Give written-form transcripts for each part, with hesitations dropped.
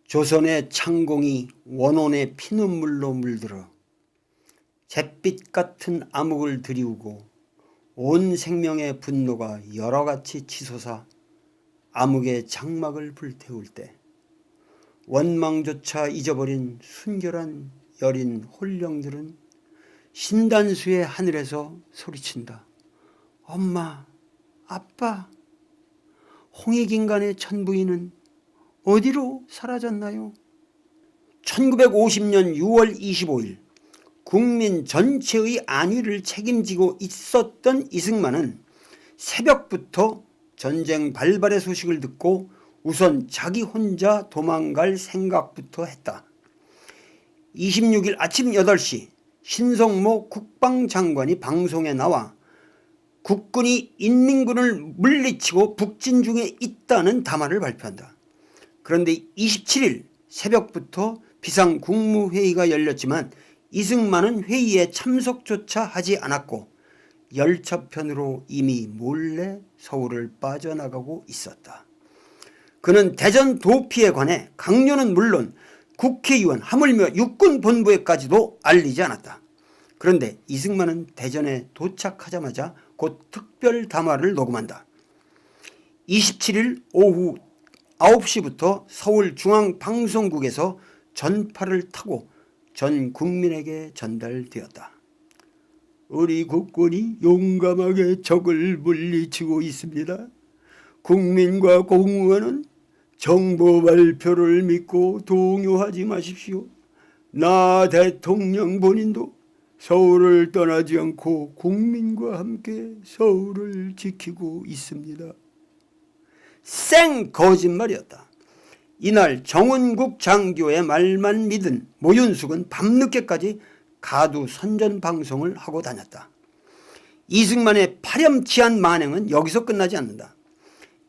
조선의 창공이 원혼의 피눈물로 물들어 잿빛 같은 암흑을 드리우고 온 생명의 분노가 여러같이 치솟아 암흑의 장막을 불태울 때 원망조차 잊어버린 순결한 여린 홀령들은 신단수의 하늘에서 소리친다. 엄마, 아빠, 홍익인간의 천부인은 어디로 사라졌나요? 1950년 6월 25일 국민 전체의 안위를 책임지고 있었던 이승만은 새벽부터 전쟁 발발의 소식을 듣고 우선 자기 혼자 도망갈 생각부터 했다. 26일 아침 8시 신성모 국방장관이 방송에 나와 국군이 인민군을 물리치고 북진 중에 있다는 담화를 발표한다. 그런데 27일 새벽부터 비상국무회의가 열렸지만 이승만은 회의에 참석조차 하지 않았고 열차편으로 이미 몰래 서울을 빠져나가고 있었다. 그는 대전 도피에 관해 강요는 물론 국회의원 하물며 육군본부에까지도 알리지 않았다. 그런데 이승만은 대전에 도착하자마자 곧 특별 담화를 녹음한다. 27일 오후 9시부터 서울중앙방송국에서 전파를 타고 전 국민에게 전달되었다. 우리 국군이 용감하게 적을 물리치고 있습니다. 국민과 공무원은 정보 발표를 믿고 동요하지 마십시오. 나 대통령 본인도 서울을 떠나지 않고 국민과 함께 서울을 지키고 있습니다. 생 거짓말이었다. 이날 정은국 장교의 말만 믿은 모윤숙은 밤늦게까지 가두 선전 방송을 하고 다녔다. 이승만의 파렴치한 만행은 여기서 끝나지 않는다.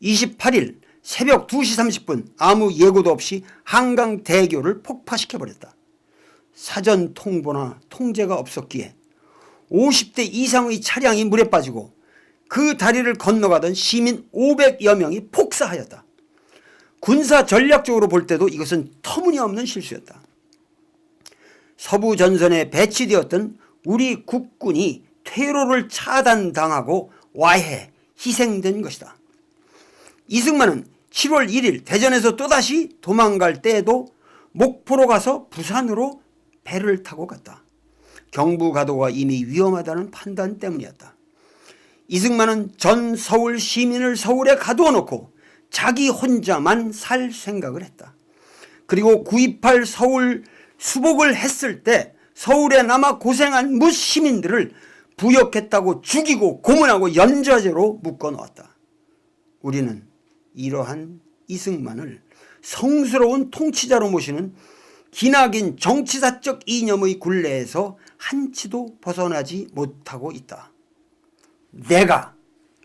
28일 새벽 2시 30분 아무 예고도 없이 한강대교를 폭파시켜버렸다. 사전 통보나 통제가 없었기에 50대 이상의 차량이 물에 빠지고 그 다리를 건너가던 시민 500여 명이 폭사하였다. 군사 전략적으로 볼 때도 이것은 터무니없는 실수였다. 서부 전선에 배치되었던 우리 국군이 퇴로를 차단당하고 와해 희생된 것이다. 이승만은 7월 1일 대전에서 또다시 도망갈 때에도 목포로 가서 부산으로 배를 타고 갔다. 경부가도가 이미 위험하다는 판단 때문이었다. 이승만은 전 서울 시민을 서울에 가두어 놓고 자기 혼자만 살 생각을 했다. 그리고 9.28 서울 수복을 했을 때 서울에 남아 고생한 무시민들을 부역했다고 죽이고 고문하고 연좌제로 묶어놓았다. 우리는 이러한 이승만을 성스러운 통치자로 모시는 기나긴 정치사적 이념의 굴레에서 한치도 벗어나지 못하고 있다. 내가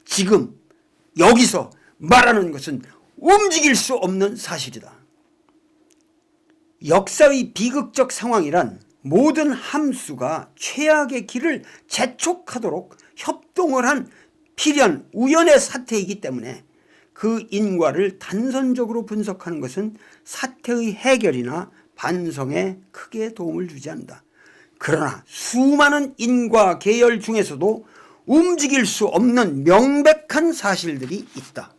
지금 여기서 말하는 것은 움직일 수 없는 사실이다. 역사의 비극적 상황이란 모든 함수가 최악의 길을 재촉하도록 협동을 한 필연 우연의 사태이기 때문에 그 인과를 단선적으로 분석하는 것은 사태의 해결이나 반성에 크게 도움을 주지 않는다. 그러나 수많은 인과 계열 중에서도 움직일 수 없는 명백한 사실들이 있다.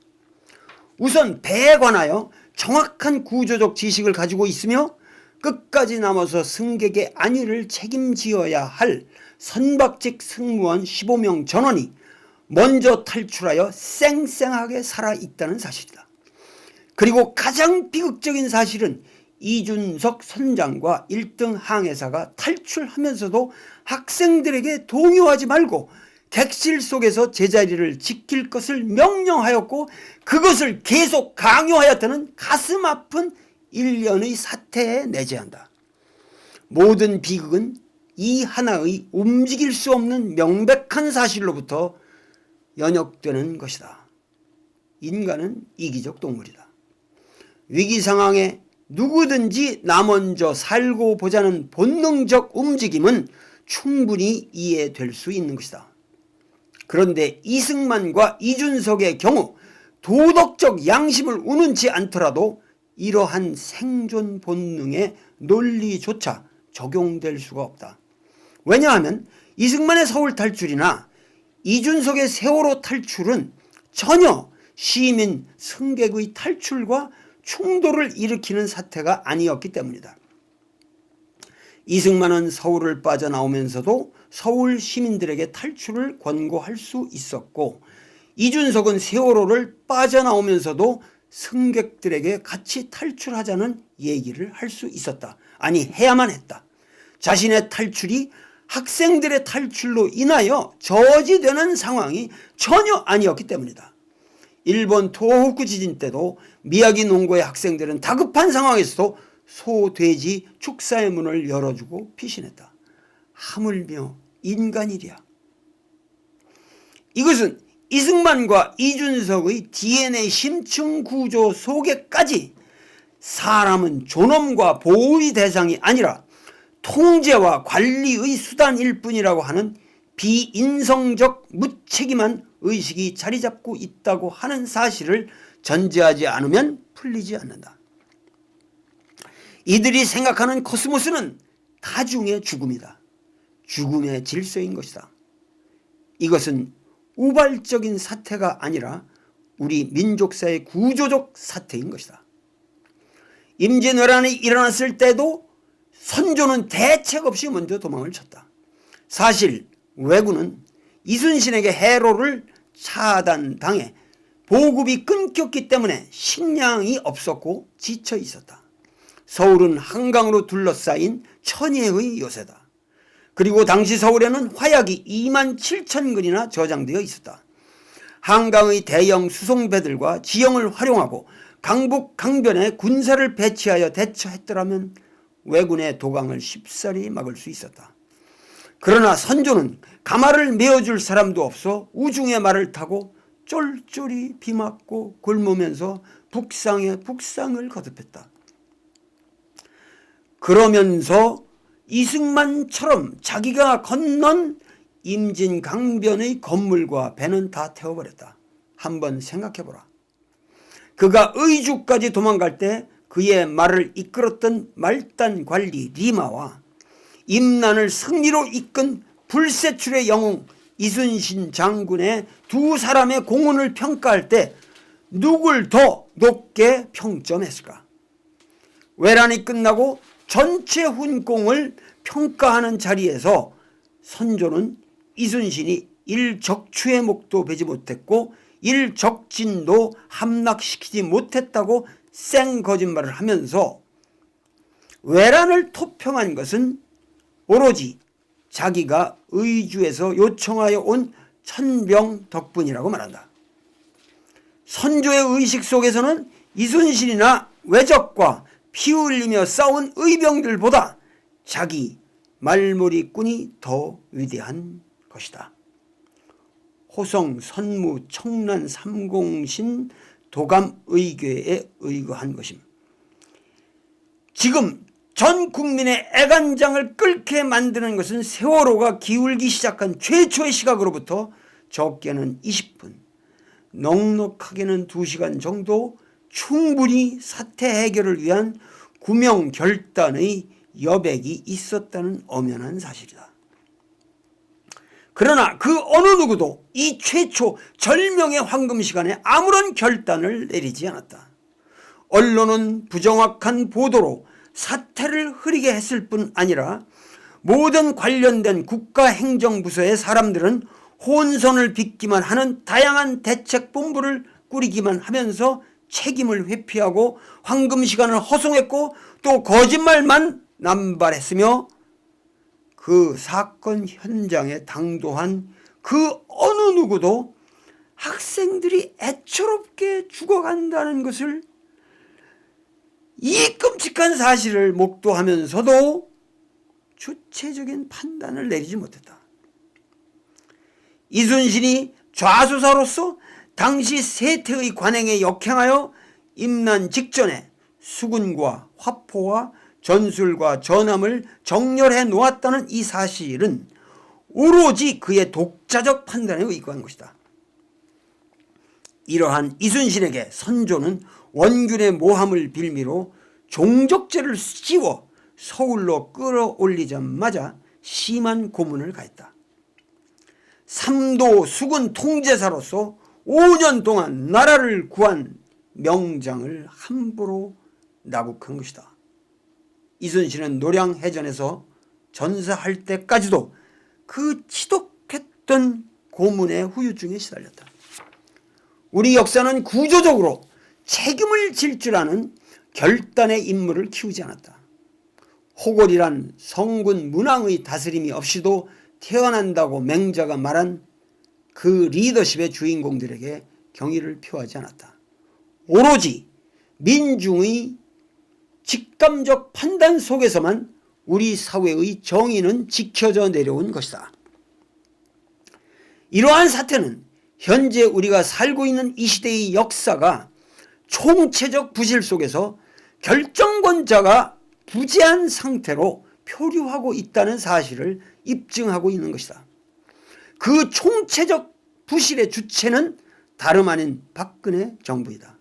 우선 배에 관하여 정확한 구조적 지식을 가지고 있으며 끝까지 남아서 승객의 안위를 책임지어야 할 선박직 승무원 15명 전원이 먼저 탈출하여 쌩쌩하게 살아있다는 사실이다. 그리고 가장 비극적인 사실은 이준석 선장과 1등 항해사가 탈출하면서도 학생들에게 동요하지 말고 객실 속에서 제자리를 지킬 것을 명령하였고 그것을 계속 강요하였다는 가슴 아픈 일련의 사태에 내재한다. 모든 비극은 이 하나의 움직일 수 없는 명백한 사실로부터 연역되는 것이다. 인간은 이기적 동물이다. 위기 상황에 누구든지 나 먼저 살고 보자는 본능적 움직임은 충분히 이해될 수 있는 것이다. 그런데 이승만과 이준석의 경우 도덕적 양심을 우는치 않더라도 이러한 생존 본능의 논리조차 적용될 수가 없다. 왜냐하면 이승만의 서울 탈출이나 이준석의 세월호 탈출은 전혀 시민 승객의 탈출과 충돌을 일으키는 사태가 아니었기 때문이다. 이승만은 서울을 빠져나오면서도 서울 시민들에게 탈출을 권고할 수 있었고, 이준석은 세월호를 빠져나오면서도 승객들에게 같이 탈출하자는 얘기를 할 수 있었다. 아니, 해야만 했다. 자신의 탈출이 학생들의 탈출로 인하여 저지되는 상황이 전혀 아니었기 때문이다. 일본 토호쿠 지진 때도 미야기 농고의 학생들은 다급한 상황에서도 소, 돼지 축사의 문을 열어주고 피신했다. 하물며 인간이랴. 이것은 이승만과 이준석의 DNA 심층 구조 속에까지 사람은 존엄과 보호의 대상이 아니라 통제와 관리의 수단일 뿐이라고 하는 비인성적 무책임한 의식이 자리 잡고 있다고 하는 사실을 전제하지 않으면 풀리지 않는다. 이들이 생각하는 코스모스는 다중의 죽음이다. 죽음의 질서인 것이다. 이것은 우발적인 사태가 아니라 우리 민족사의 구조적 사태인 것이다. 임진왜란이 일어났을 때도 선조는 대책 없이 먼저 도망을 쳤다. 사실 왜군은 이순신에게 해로를 차단당해 보급이 끊겼기 때문에 식량이 없었고 지쳐 있었다. 서울은 한강으로 둘러싸인 천혜의 요새다. 그리고 당시 서울에는 화약이 27,000근이나 저장되어 있었다. 한강의 대형 수송배들과 지형을 활용하고 강북 강변에 군사를 배치하여 대처했더라면 왜군의 도강을 쉽사리 막을 수 있었다. 그러나 선조는 가마를 메어줄 사람도 없어 우중의 말을 타고 쫄쫄이 비 맞고 굶으면서 북상에 북상을 거듭했다. 그러면서 이승만처럼 자기가 건넌 임진 강변의 건물과 배는 다 태워버렸다. 한번 생각해보라. 그가 의주까지 도망갈 때 그의 말을 이끌었던 말단 관리 리마와 임난을 승리로 이끈 불세출의 영웅 이순신 장군의 두 사람의 공헌을 평가할 때 누굴 더 높게 평점했을까? 외란이 끝나고 전체 훈공을 평가하는 자리에서 선조는 이순신이 일적추의 목도 베지 못했고 일적진도 함락시키지 못했다고 쌩 거짓말을 하면서 외란을 토평한 것은 오로지 자기가 의주에서 요청하여 온 천병 덕분이라고 말한다. 선조의 의식 속에서는 이순신이나 외적과 피 흘리며 싸운 의병들보다 자기 말머리꾼이 더 위대한 것이다. 호성, 선무, 청란, 삼공신, 도감의궤에 의거한 것임. 지금 전 국민의 애간장을 끓게 만드는 것은 세월호가 기울기 시작한 최초의 시각으로부터 적게는 20분, 넉넉하게는 2시간 정도 충분히 사태 해결을 위한 구명결단의 여백이 있었다는 엄연한 사실이다. 그러나 그 어느 누구도 이 최초 절명의 황금 시간에 아무런 결단을 내리지 않았다. 언론은 부정확한 보도로 사태를 흐리게 했을 뿐 아니라 모든 관련된 국가행정부서의 사람들은 혼선을 빚기만 하는 다양한 대책본부를 꾸리기만 하면서 책임을 회피하고 황금 시간을 허송했고 또 거짓말만 남발했으며 그 사건 현장에 당도한 그 어느 누구도 학생들이 애처롭게 죽어간다는 것을 이 끔찍한 사실을 목도하면서도 주체적인 판단을 내리지 못했다. 이순신이 좌수사로서 당시 세태의 관행에 역행하여 임난 직전에 수군과 화포와 전술과 전함을 정렬해 놓았다는 이 사실은 오로지 그의 독자적 판단에 의거한 것이다. 이러한 이순신에게 선조는 원균의 모함을 빌미로 종족죄를 씌워 서울로 끌어올리자마자 심한 고문을 가했다. 삼도 수군 통제사로서 5년 동안 나라를 구한 명장을 함부로 나국한 것이다. 이순신은 노량해전에서 전사할 때까지도 그 지독했던 고문의 후유증에 시달렸다. 우리 역사는 구조적으로 책임을 질 줄 아는 결단의 인물을 키우지 않았다. 호골이란 성군 문왕의 다스림이 없이도 태어난다고 맹자가 말한 그 리더십의 주인공들에게 경의를 표하지 않았다. 오로지 민중의 직감적 판단 속에서만 우리 사회의 정의는 지켜져 내려온 것이다. 이러한 사태는 현재 우리가 살고 있는 이 시대의 역사가 총체적 부실 속에서 결정권자가 부재한 상태로 표류하고 있다는 사실을 입증하고 있는 것이다. 그 총체적 부실의 주체는 다름 아닌 박근혜 정부이다.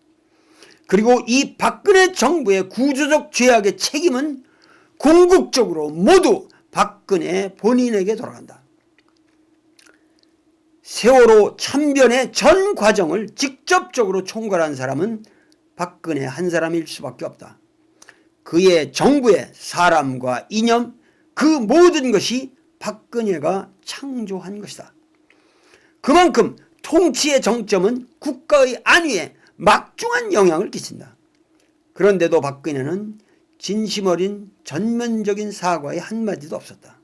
그리고 이 박근혜 정부의 구조적 죄악의 책임은 궁극적으로 모두 박근혜 본인에게 돌아간다. 세월호 참변의 전 과정을 직접적으로 총괄한 사람은 박근혜 한 사람일 수밖에 없다. 그의 정부의 사람과 이념, 그 모든 것이 박근혜가 창조한 것이다. 그만큼 통치의 정점은 국가의 안위에 막중한 영향을 끼친다. 그런데도 박근혜는 진심 어린 전면적인 사과의 한마디도 없었다.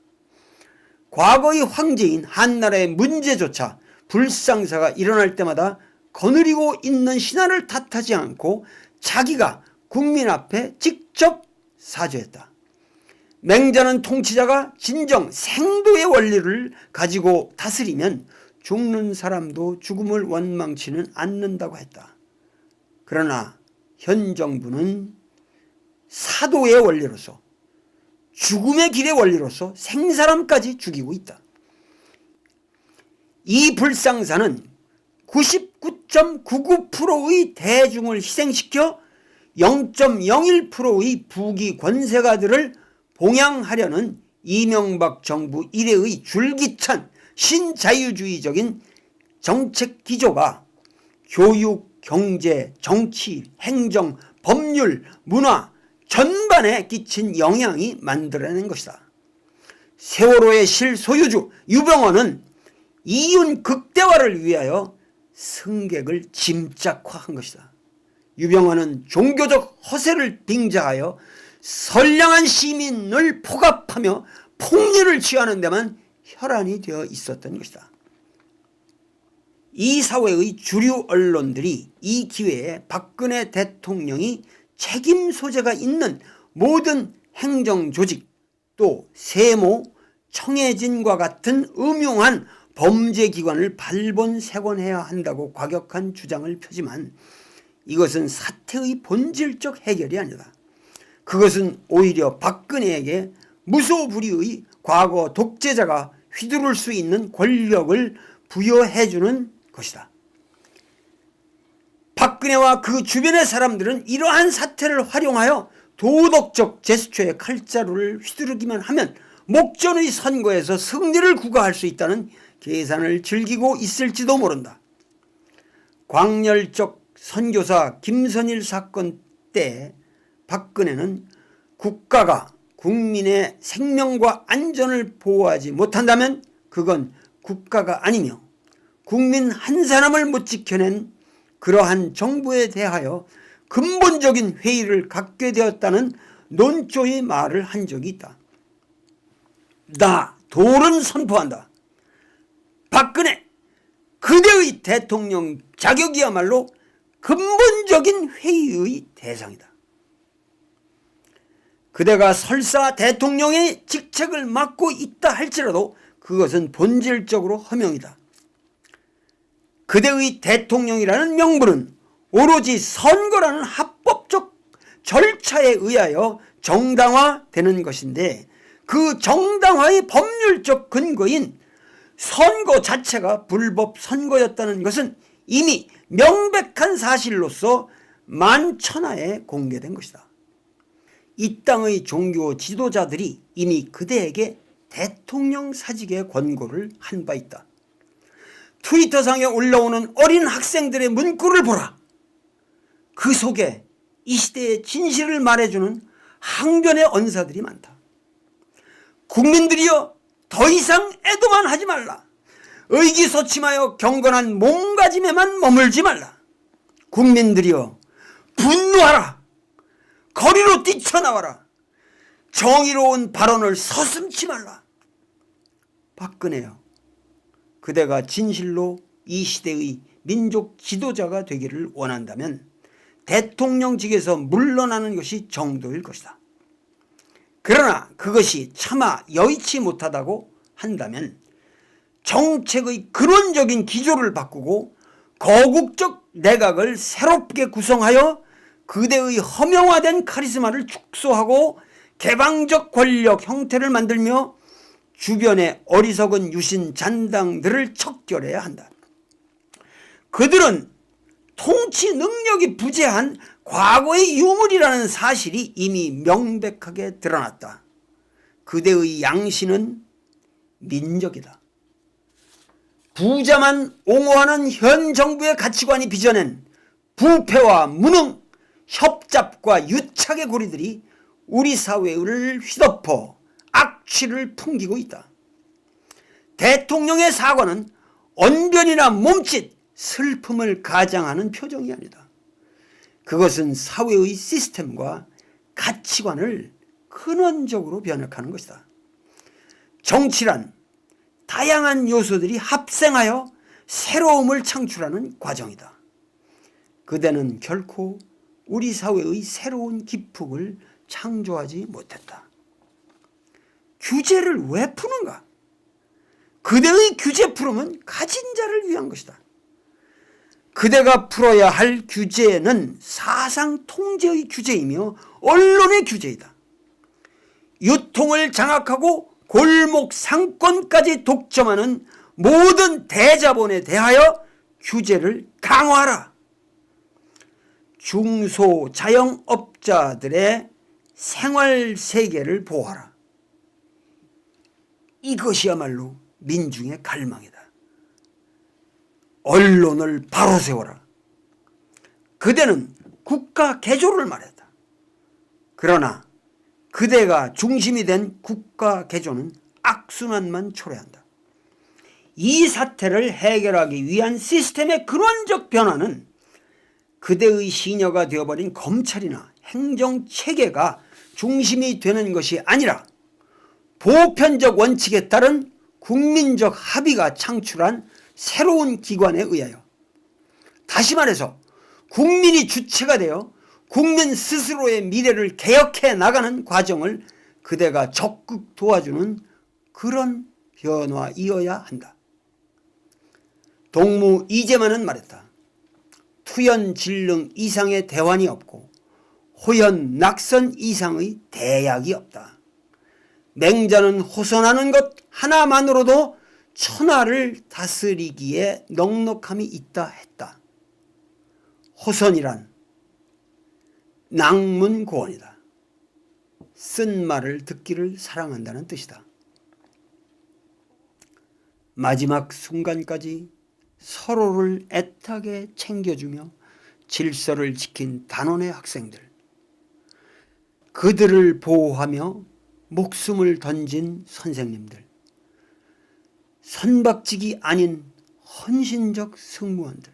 과거의 황제인 한나라의 문제조차 불상사가 일어날 때마다 거느리고 있는 신하를 탓하지 않고 자기가 국민 앞에 직접 사죄했다. 맹자는 통치자가 진정 생도의 원리를 가지고 다스리면 죽는 사람도 죽음을 원망치는 않는다고 했다. 그러나 현 정부는 사도의 원리로서, 죽음의 길의 원리로서 생사람까지 죽이고 있다. 이 불상사는 99.99%의 대중을 희생시켜 0.01%의 부귀 권세가들을 봉양하려는 이명박 정부 이래의 줄기찬 신자유주의적인 정책 기조가 교육, 경제, 정치, 행정, 법률, 문화 전반에 끼친 영향이 만들어낸 것이다. 세월호의 실소유주 유병언은 이윤 극대화를 위하여 승객을 짐짝화한 것이다. 유병언은 종교적 허세를 빙자하여 선량한 시민을 포갑하며 폭리를 취하는 데만 혈안이 되어 있었던 것이다. 이 사회의 주류 언론들이 이 기회에 박근혜 대통령이 책임 소재가 있는 모든 행정조직, 또 세모, 청해진과 같은 음흉한 범죄기관을 발본색원해야 한다고 과격한 주장을 펴지만 이것은 사태의 본질적 해결이 아니다. 그것은 오히려 박근혜에게 무소불위의 과거 독재자가 휘두를 수 있는 권력을 부여해주는 것이다. 박근혜와 그 주변의 사람들은 이러한 사태를 활용하여 도덕적 제스처의 칼자루를 휘두르기만 하면 목전의 선거에서 승리를 구가할 수 있다는 계산을 즐기고 있을지도 모른다. 광렬적 선교사 김선일 사건 때 박근혜는 국가가 국민의 생명과 안전을 보호하지 못한다면 그건 국가가 아니며 국민 한 사람을 못 지켜낸 그러한 정부에 대하여 근본적인 회의를 갖게 되었다는 논조의 말을 한 적이 있다. 나 돌은 선포한다. 박근혜 그대의 대통령 자격이야말로 근본적인 회의의 대상이다. 그대가 설사 대통령의 직책을 맡고 있다 할지라도 그것은 본질적으로 허명이다. 그대의 대통령이라는 명분은 오로지 선거라는 합법적 절차에 의하여 정당화되는 것인데 그 정당화의 법률적 근거인 선거 자체가 불법 선거였다는 것은 이미 명백한 사실로서 만천하에 공개된 것이다. 이 땅의 종교 지도자들이 이미 그대에게 대통령 사직의 권고를 한 바 있다. 트위터상에 올라오는 어린 학생들의 문구를 보라. 그 속에 이 시대의 진실을 말해주는 항변의 언사들이 많다. 국민들이여, 더 이상 애도만 하지 말라. 의기소침하여 경건한 몸가짐에만 머물지 말라. 국민들이여, 분노하라. 거리로 뛰쳐나와라. 정의로운 발언을 서슴지 말라. 박근혜여, 그대가 진실로 이 시대의 민족 지도자가 되기를 원한다면 대통령직에서 물러나는 것이 정도일 것이다. 그러나 그것이 차마 여의치 못하다고 한다면 정책의 근원적인 기조를 바꾸고 거국적 내각을 새롭게 구성하여 그대의 허명화된 카리스마를 축소하고 개방적 권력 형태를 만들며 주변의 어리석은 유신 잔당들을 척결해야 한다. 그들은 통치 능력이 부재한 과거의 유물이라는 사실이 이미 명백하게 드러났다. 그대의 양신은 민족이다. 부자만 옹호하는 현 정부의 가치관이 빚어낸 부패와 무능, 협잡과 유착의 고리들이 우리 사회를 휘덮어 악취를 풍기고 있다. 대통령의 사과는 언변이나 몸짓, 슬픔을 가장하는 표정이 아니다. 그것은 사회의 시스템과 가치관을 근원적으로 변혁하는 것이다. 정치란 다양한 요소들이 합생하여 새로움을 창출하는 과정이다. 그대는 결코 우리 사회의 새로운 기폭을 창조하지 못했다. 규제를 왜 푸는가? 그대의 규제 풀음은 가진 자를 위한 것이다. 그대가 풀어야 할 규제는 사상 통제의 규제이며 언론의 규제이다. 유통을 장악하고 골목 상권까지 독점하는 모든 대자본에 대하여 규제를 강화하라. 중소자영업자들의 생활세계를 보호하라. 이것이야말로 민중의 갈망이다. 언론을 바로 세워라. 그대는 국가 개조를 말했다. 그러나 그대가 중심이 된 국가 개조는 악순환만 초래한다. 이 사태를 해결하기 위한 시스템의 근원적 변화는 그대의 시녀가 되어버린 검찰이나 행정체계가 중심이 되는 것이 아니라 보편적 원칙에 따른 국민적 합의가 창출한 새로운 기관에 의하여, 다시 말해서 국민이 주체가 되어 국민 스스로의 미래를 개혁해 나가는 과정을 그대가 적극 도와주는 그런 변화이어야 한다. 동무 이재만은 말했다. 투연진릉 이상의 대환이 없고 호연 낙선 이상의 대약이 없다. 맹자는 호선하는 것 하나만으로도 천하를 다스리기에 넉넉함이 있다 했다. 호선이란 낭문고원이다. 쓴 말을 듣기를 사랑한다는 뜻이다. 마지막 순간까지 서로를 애타게 챙겨주며 질서를 지킨 단원의 학생들, 그들을 보호하며 목숨을 던진 선생님들, 선박직이 아닌 헌신적 승무원들,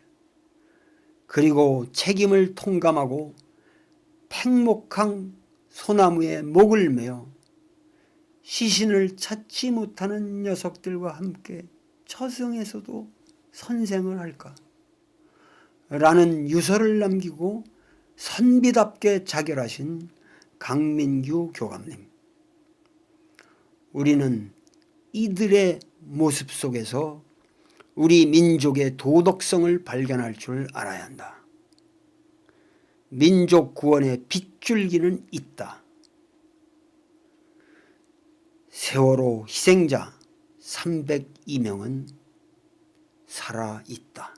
그리고 책임을 통감하고 팽목항 소나무에 목을 메어 시신을 찾지 못하는 녀석들과 함께 처승에서도 선생을 할까? 라는 유서를 남기고 선비답게 자결하신 강민규 교감님. 우리는 이들의 모습 속에서 우리 민족의 도덕성을 발견할 줄 알아야 한다. 민족 구원의 빗줄기는 있다. 세월호 희생자 302명은 살아있다.